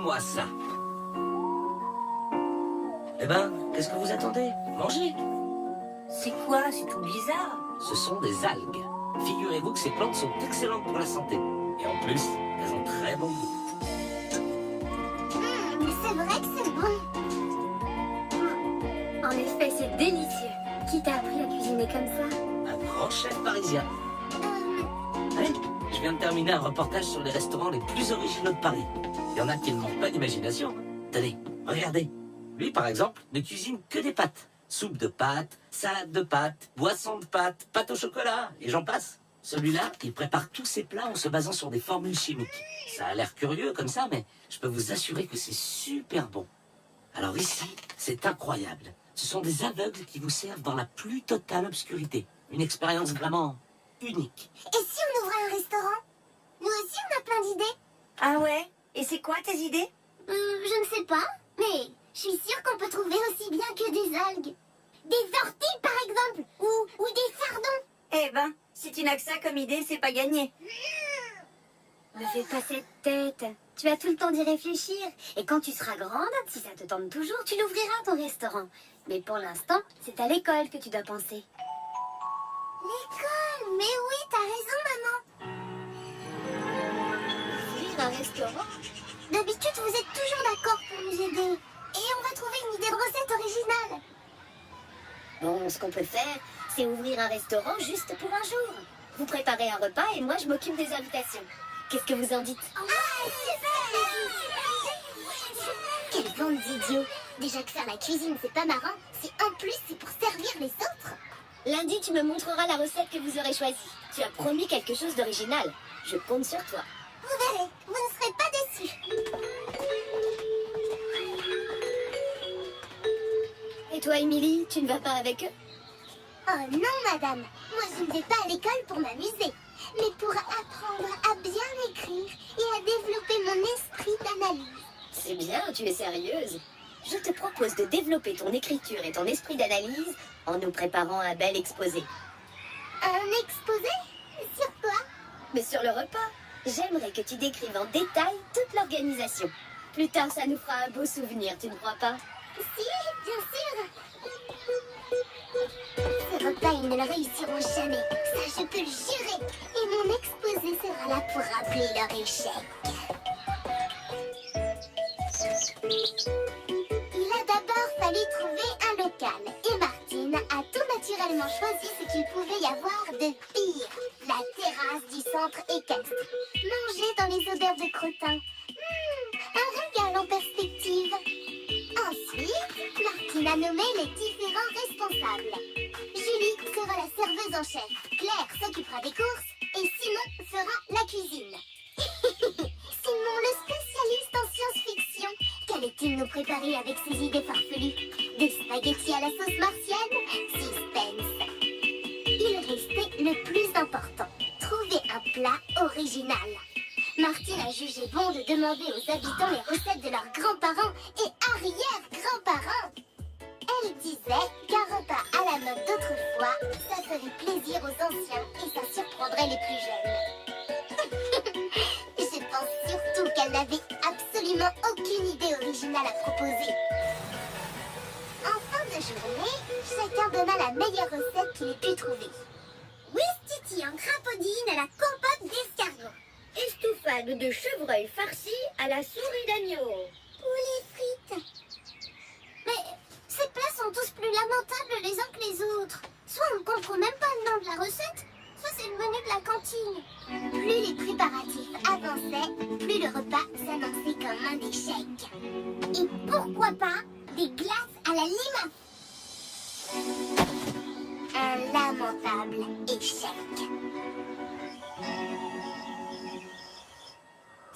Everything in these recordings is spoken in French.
Regardez-moi ça. Eh ben, qu'est-ce que vous attendez? Mangez. C'est quoi? C'est tout bizarre. Ce sont des algues. Figurez-vous que ces plantes sont excellentes pour la santé. Et en plus, elles ont très bon goût. Mais c'est vrai que c'est bon. En effet, c'est délicieux. Qui t'a appris à cuisiner comme ça? Un grand chef parisien. Oui, je viens de terminer un reportage sur les restaurants les plus originaux de Paris. Il y en a qui ne manquent pas d'imagination. Tenez, regardez. Lui, par exemple, ne cuisine que des pâtes. Soupe de pâtes, salade de pâtes, boisson de pâtes, pâte au chocolat, et j'en passe. Celui-là, il prépare tous ses plats en se basant sur des formules chimiques. Ça a l'air curieux comme ça, mais je peux vous assurer que c'est super bon. Alors ici, c'est incroyable. Ce sont des aveugles qui vous servent dans la plus totale obscurité. Une expérience vraiment unique. Et si on ouvrait un restaurant? Nous aussi, on a plein d'idées. Ah ouais? Et c'est quoi tes idées? Je ne sais pas, mais je suis sûre qu'on peut trouver aussi bien que des algues. Des orties, par exemple, ou des sardons. Eh ben, si tu n'as que ça comme idée, c'est pas gagné. Ne fais pas cette tête. Tu as tout le temps d'y réfléchir. Et quand tu seras grande, si ça te tente toujours, tu l'ouvriras ton restaurant. Mais pour l'instant, c'est à l'école que tu dois penser. L'école? Mais oui, t'as raison, maman. Ouvrir un restaurant? D'habitude, vous êtes toujours d'accord pour nous aider. Et on va trouver une idée de recette originale. Bon, ce qu'on peut faire, c'est ouvrir un restaurant juste pour un jour. Vous préparez un repas et moi, je m'occupe des invitations. Qu'est-ce que vous en dites? Quelle bande d'idiots! Déjà que faire la cuisine, c'est pas marrant. Si en plus, c'est pour servir les autres. Lundi, tu me montreras la recette que vous aurez choisie. Tu as promis quelque chose d'original. Je compte sur toi. Vous verrez, vous ne serez pas déçus. Et toi, Émilie, tu ne vas pas avec eux? Oh non, madame. Moi, je ne vais pas à l'école pour m'amuser, mais pour apprendre à bien écrire et à développer mon esprit d'analyse. C'est bien, tu es sérieuse. Je te propose de développer ton écriture et ton esprit d'analyse en nous préparant un bel exposé. Un exposé? Sur quoi? Mais sur le repas. J'aimerais que tu décrives en détail toute l'organisation. Plus tard, ça nous fera un beau souvenir, tu ne crois pas? Si, bien sûr. Ce repas, ils ne le réussiront jamais. Ça, je peux le jurer. Et mon exposé sera là pour rappeler leur échec. Il a d'abord fallu trouver un local. Et Martine a tout naturellement choisi ce qu'il pouvait y avoir de pire. La terrasse du centre équestre. Manger dans les odeurs de crottin. Un régal en perspective. Ensuite, Martine a nommé les différents responsables. Julie sera la serveuse en chef. Claire s'occupera des courses. Et Simon fera la cuisine. Simon, le spécialiste en science-fiction. Qu'allait-il nous préparer avec ses idées farfelues? Des spaghettis à la sauce martienne? Suspense. Il restait le plus important. Trouver un plat original. Martine a jugé bon de demander aux habitants les recettes de leurs grands-parents et arrière-grands-parents. Elle disait qu'un repas à la mode d'autrefois, ça ferait plaisir aux anciens et ça surprendrait les plus jeunes. Je pense surtout qu'elle n'avait absolument aucune idée originale à proposer. En fin de journée, chacun donna la meilleure recette qu'il ait pu trouver. Ouistiti en crapaudine à la compote d'escargot. Estouffade de chevreuil farci à la souris d'agneau. Poulet frites. Mais ces plats sont tous plus lamentables les uns que les autres. Soit on ne comprend même pas le nom de la recette, soit c'est le menu de la cantine. Plus les préparatifs avançaient, plus le repas s'annonçait comme un échec. Et pourquoi pas des glaces à la lime? Un lamentable échec.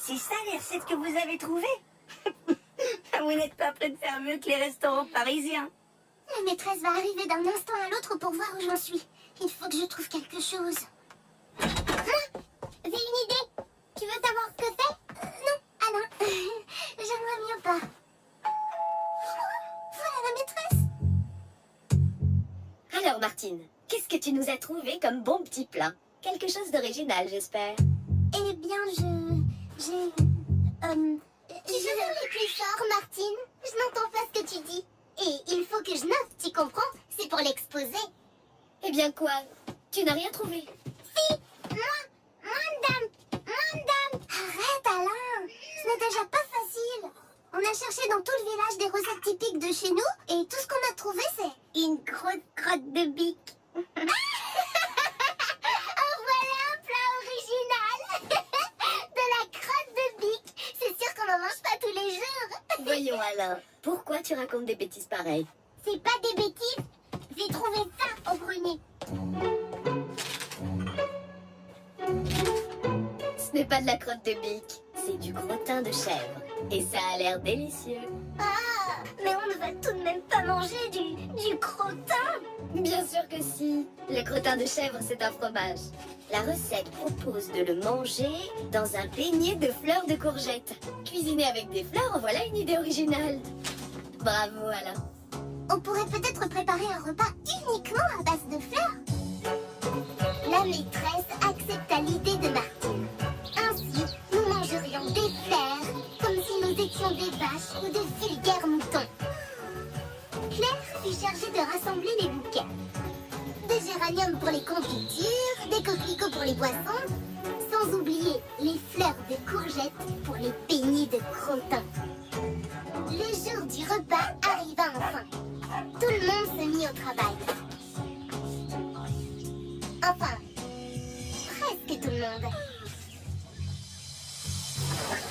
C'est ça les recettes que vous avez trouvées? Vous n'êtes pas prêt de faire mieux que les restaurants parisiens. La maîtresse va arriver d'un instant à l'autre pour voir où j'en suis. Il faut que je trouve quelque chose. Moi, j'ai une idée. Tu veux savoir ce que c'est? Non, ah non. J'aimerais mieux pas. Voilà la maîtresse. Alors Martine, qu'est-ce que tu nous as trouvé comme bon petit plat? Quelque chose d'original, j'espère. Eh bien, Je suis plus fort, Martine. Je n'entends pas ce que tu dis. Et il faut que je note, tu comprends? C'est pour l'exposer. Eh bien quoi? Tu n'as rien trouvé? Si, moi, madame. Arrête, Alain. Ce n'est déjà pas facile. On a cherché dans tout le village des recettes typiques de chez nous et tout ce qu'on a trouvé, c'est une grosse crotte de bique. En voilà un plat original. De la crotte de bique. C'est sûr qu'on n'en mange pas tous les jours. Voyons Alain, pourquoi tu racontes des bêtises pareilles? C'est pas des bêtises. J'ai trouvé ça au grenier. Ce n'est pas de la crotte de bique, c'est du crottin de chèvre. Et ça a l'air délicieux. Ah, mais on ne va tout de même pas manger du crottin. Bien sûr que si. Le crottin de chèvre, c'est un fromage. La recette propose de le manger dans un beignet de fleurs de courgettes. Cuisiner avec des fleurs, en voilà une idée originale. Bravo Alain. On pourrait peut-être préparer un repas uniquement à base de fleurs. La maîtresse accepta l'idée de Martine. Ainsi, nous mangerions des fleurs, comme si nous étions des vaches ou de vulgaires moutons. Claire fut chargée de rassembler les bouquets. Des géraniums pour les confitures, des coquelicots pour les boissons, sans oublier les fleurs de courgettes pour les beignets de crottin. Le jour du repas arriva enfin. Tout le monde se mit au travail. Enfin, presque tout le monde.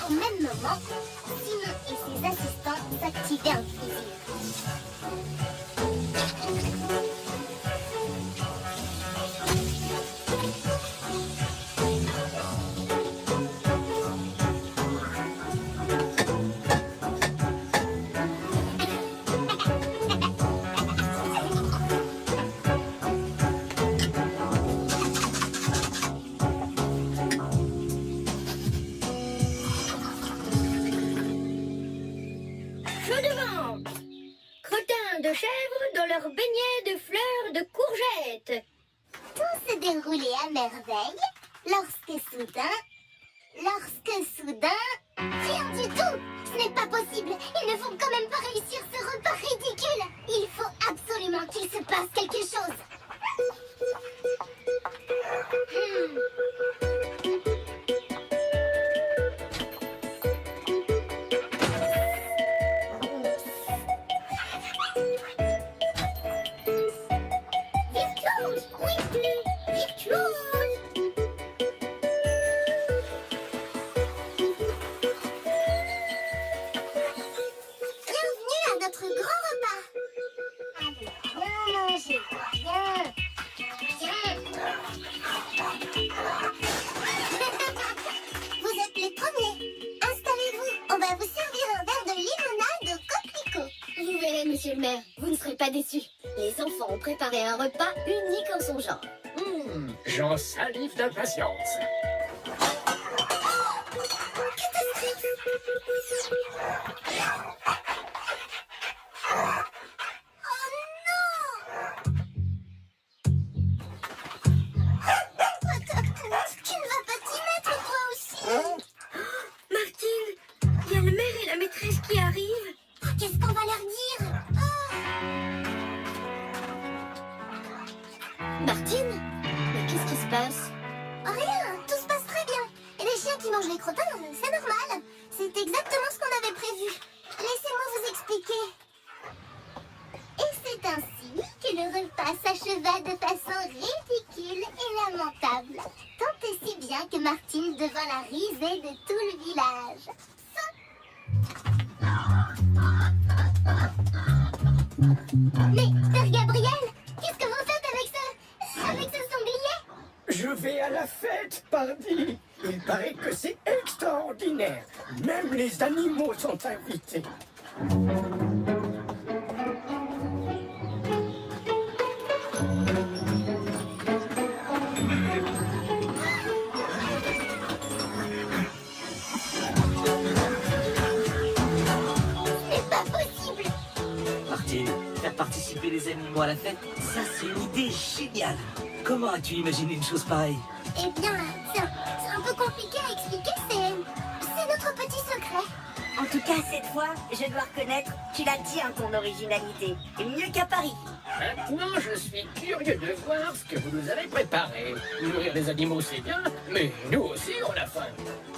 Au même moment, Simon et ses assistants s'activaient en cuisine. Chaud devant. Crottin de chèvre dans leur beignet de fleurs de courgettes. Tout se déroulait à merveille lorsque soudain, rien du tout. Ce n'est pas possible. Ils ne vont quand même pas réussir ce repas ridicule. Il faut absolument qu'il se passe quelque chose. Virtuose, virtuose. Bienvenue à notre grand repas. Allez, bien manger, bien. Vous êtes les premiers. Installez-vous. On va vous servir un verre de limonade au coquelicot. Vous verrez, monsieur le maire, vous ne serez pas déçus. Les enfants ont préparé un repas unique en son genre. J'en salive d'impatience. Tu ne vas pas t'y mettre, toi aussi. Martine, il y a le maire et la maîtresse qui arrivent. Qu'est-ce qu'on va leur dire? Martine? Mais qu'est-ce qui se passe? Rien, tout se passe très bien. Et les chiens qui mangent les crottins, c'est normal. C'est exactement ce qu'on avait prévu. Laissez-moi vous expliquer. Et c'est ainsi que le repas s'acheva de façon ridicule et lamentable. Tant et si bien que Martine devint la risée de tout le village. Mais, Père Gabriel, qu'est-ce que vous faites avec ce sanglier? Je vais à la fête, pardi. Il paraît que c'est extraordinaire. Même les animaux sont invités. C'est pas possible. Martine, faire participer les animaux à la fête, ça c'est une idée géniale. Comment as-tu imaginé une chose pareille? Eh bien, c'est un peu compliqué à expliquer, c'est notre petit secret. En tout cas, cette fois, je dois reconnaître, tu la tiens, ton originalité. Et mieux qu'à Paris. Maintenant, je suis curieux de voir ce que vous nous avez préparé. Nourrir les animaux, c'est bien, mais nous aussi, on a faim.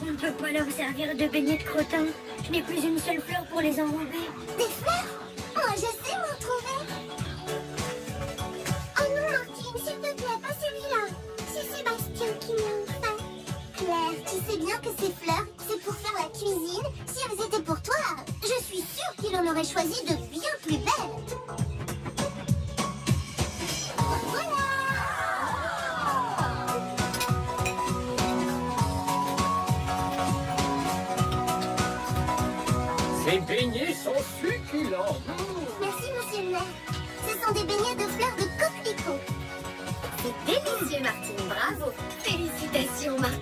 On ne peut pas leur servir de beignets de crottin. Je n'ai plus une seule fleur pour les enrober. Des fleurs? Moi, je sais m'en trouver. Oh non, Martine, s'il te plaît, pas celui-là. C'est Sébastien qui m'a offert. Claire, tu sais bien que ces fleurs, c'est pour faire la cuisine. Si elles étaient pour toi, je suis sûre qu'il en aurait choisi de bien plus belles. Voilà! Ces beignets sont succulents. Merci, monsieur le maire. Ce sont des beignets de fleurs de coquelicot. C'est délicieux, Martine. Bravo. Félicitations, Martine.